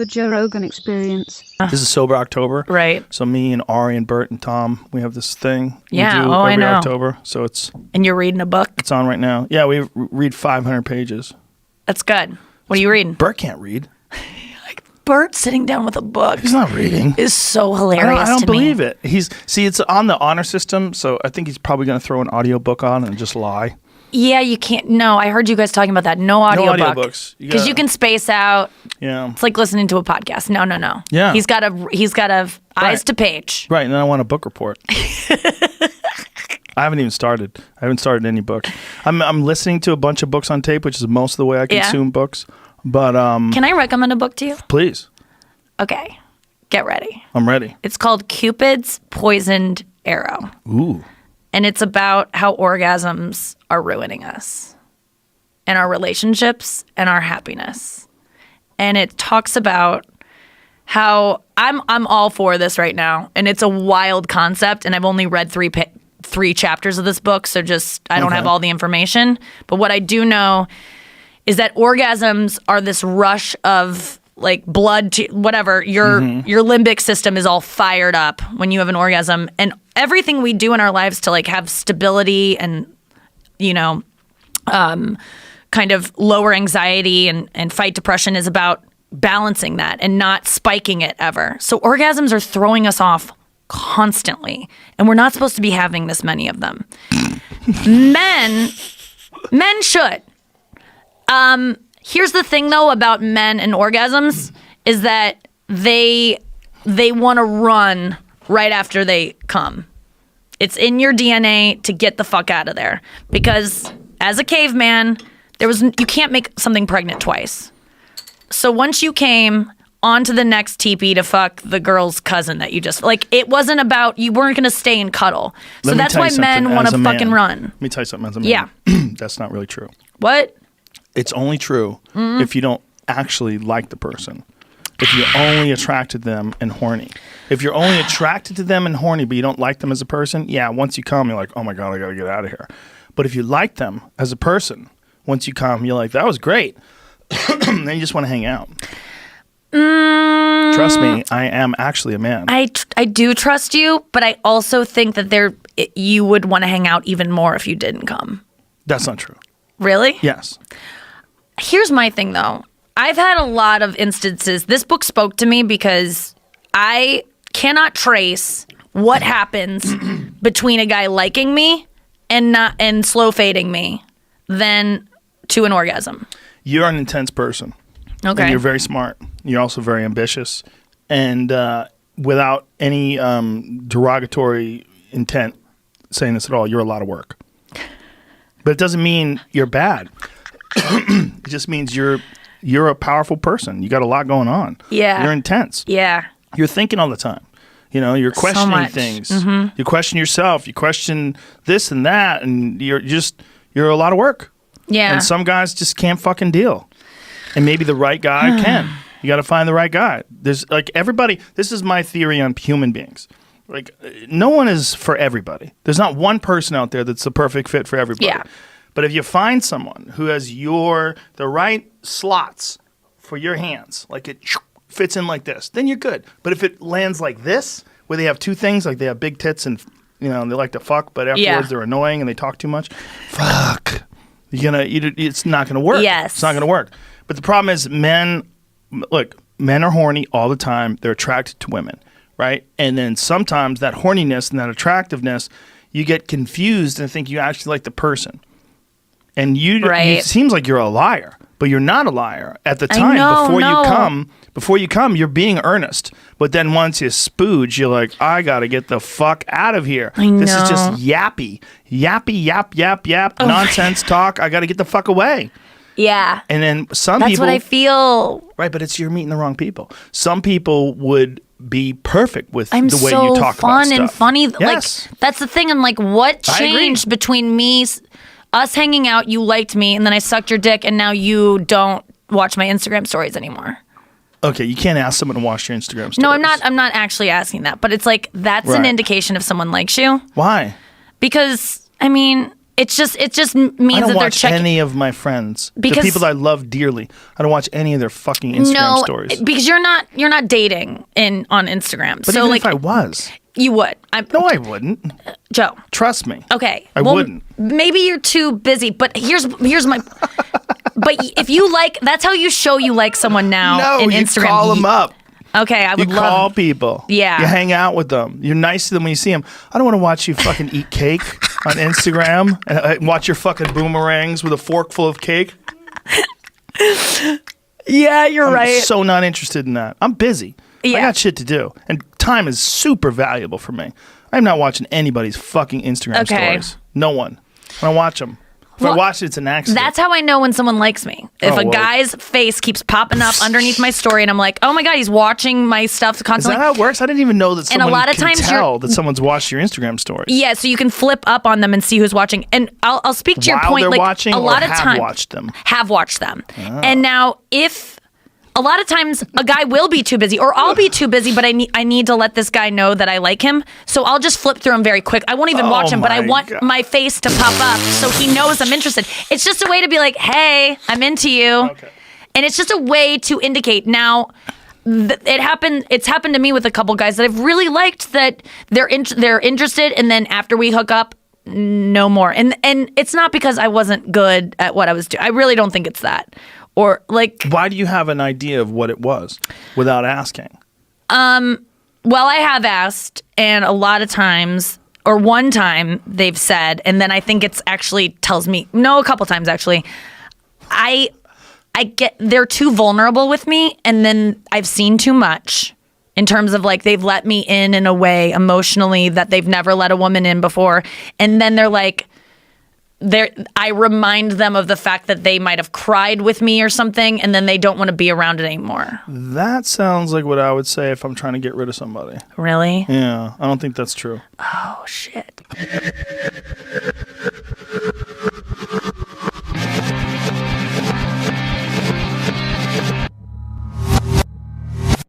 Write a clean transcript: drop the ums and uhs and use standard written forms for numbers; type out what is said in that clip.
The Joe Rogan Experience. This is Sober October. Right. So me and Ari and Bert and Tom, we have this thing we do I every know. October. So And you're reading a book? it's on right now. Yeah, we read 500 pages. That's good. What are you reading? Bert can't read. Bert sitting down with a book. He's not reading. Is so hilarious. I don't to believe me. it. It's on the honor system, so I think he's probably going to throw an audiobook on and just lie. Yeah, you can't. No, I heard you guys talking about that. No audiobook. audiobooks. Because you can space out. Yeah. It's like listening to a podcast. No. Yeah. He's got a eyes to page. Right, and then I want a book report. I haven't even started. I haven't started any books. I'm listening to a bunch of books on tape, which is most of the way I consume books. But Can I recommend a book to you? please, Okay. Get ready. I'm ready. It's called Cupid's Poisoned Arrow. Ooh. And it's about how orgasms are ruining us and our relationships and our happiness. And it talks about how I'm all for this right now. And it's a wild concept. And I've only read three chapters of this book. So I don't have all the information. But what I do know is that orgasms are this rush of like blood to whatever. Your limbic system is all fired up when you have an orgasm. And everything we do in our lives to like have stability and, kind of lower anxiety and fight depression is about balancing that and not spiking it ever. So orgasms are throwing us off constantly. And we're not supposed to be having this many of them. Men should. Here's the thing, though, about men and orgasms is that they want to run right after they come. It's in your DNA to get the fuck out of there. Because as a caveman, you can't make something pregnant twice. So once you came, on to the next teepee to fuck the girl's cousin that you just... Like, it wasn't about... You weren't going to stay and cuddle. So that's why men want to fucking run. Let me tell you something as a man. Yeah. That's not really true. What? It's only true if you don't actually like the person. If you're only attracted to them and horny. If you're only attracted to them and horny, but you don't like them as a person, yeah, once you come, you're like, oh my God, I got to get out of here. But if you like them as a person, once you come, you're like, that was great. Then you just want to hang out. Trust me, I am actually a man. I do trust you, but I also think that you would want to hang out even more if you didn't come. That's not true. Really? Yes. Here's my thing, though. I've had a lot of instances. This book spoke to me because I cannot trace what happens between a guy liking me and slow fading me than to an orgasm. You're an intense person. Okay. And you're very smart. You're also very ambitious. And without any derogatory intent saying this at all, you're a lot of work. But it doesn't mean you're bad. It just means you're a powerful person. You got a lot going on. Yeah. You're intense. Yeah. You're thinking all the time. You're questioning things. Mm-hmm. You question yourself. You question this and that, and you're a lot of work. Yeah. And some guys just can't fucking deal. And maybe the right guy can. You got to find the right guy. There's like everybody. This is my theory on human beings. Like no one is for everybody. There's not one person out there that's the perfect fit for everybody. Yeah. But if you find someone who has the right slots for your hands, like it fits in like this, then you're good. But if it lands like this, where they have two things, like they have big tits and they like to fuck, but afterwards they're annoying and they talk too much, fuck. It's not gonna work. Yes. It's not gonna work. But the problem is men are horny all the time. They're attracted to women, right? And then sometimes that horniness and that attractiveness, you get confused and think you actually like the person. And it seems like you're a liar, but you're not a liar. At the time, before you come, you're being earnest. But then once you spooge, you're like, I got to get the fuck out of here. This is just yappy, yap, nonsense talk. I got to get the fuck away. Yeah. And then That's what I feel. Right, but you're meeting the wrong people. Some people would be perfect with the way so you talk about stuff. fun and funny. Yes. Like that's the thing. I'm like, what changed between us hanging out? You liked me, and then I sucked your dick, and now you don't watch my Instagram stories anymore. Okay, you can't ask someone to watch your Instagram stories. No, I'm not actually asking that, but it's like that's an indication if someone likes you. Why? Because I mean, it just I means don't that they're watch checking. any of my friends. The Because- people that I love dearly. I don't watch any of their fucking Instagram stories. because you're not dating on Instagram. But so even like if I was, you would. no, I wouldn't. Joe. Trust me. Okay. I wouldn't. Maybe you're too busy, but here's my. But if you like, that's how you show you like someone now No, in you Instagram. call them up. Okay, I You would call love. people. Yeah. You hang out with them. You're nice to them when you see them. I don't want to watch you fucking eat cake on Instagram and watch your fucking boomerangs with a fork full of cake. Yeah, you're I'm right. so not interested in that. I'm busy. I Yeah. got shit to do. And time is super valuable for me. I'm not watching anybody's fucking Instagram Okay. stories. No one. When I watch them. If I Well, watch it, it's an accident. That's how I know when someone likes me. If Oh, a well. guy's face keeps popping up underneath my story, and I'm like, "Oh my god, he's watching my stuff Is constantly." that how it works? I didn't even know that And a someone lot of can times tell you're- that someone's watched your Instagram stories. Yeah, so you can flip up on them and see who's watching. And I'll speak to your While point. they're Like watching a or lot of have times watched them? have watched them. And now if a lot of times a guy will be too busy, or I'll be too busy, but I need to let this guy know that I like him. So I'll just flip through him very quick. I won't even watch him, but I my want God. my face to pop up so he knows I'm interested. It's just a way to be like, "Hey, I'm into you," and it's just a way to indicate. Now, it's happened to me with a couple guys that I've really liked that they're interested, and then after we hook up, no more. And it's not because I wasn't good at what I was doing. I really don't think it's that. Or like, Why do you have an idea of what it was without asking? well, I have asked, and a lot of times, or one time they've said, and then I think it's actually tells me, no, a couple times actually, I get, they're too vulnerable with me, and then I've seen too much in terms of like they've let me in a way emotionally that they've never let a woman in before, and then they're like, I remind them of the fact that they might have cried with me or something, and then they don't want to be around it anymore. That sounds like what I would say if I'm trying to get rid of somebody. Really? Yeah, I don't think that's true. Oh shit.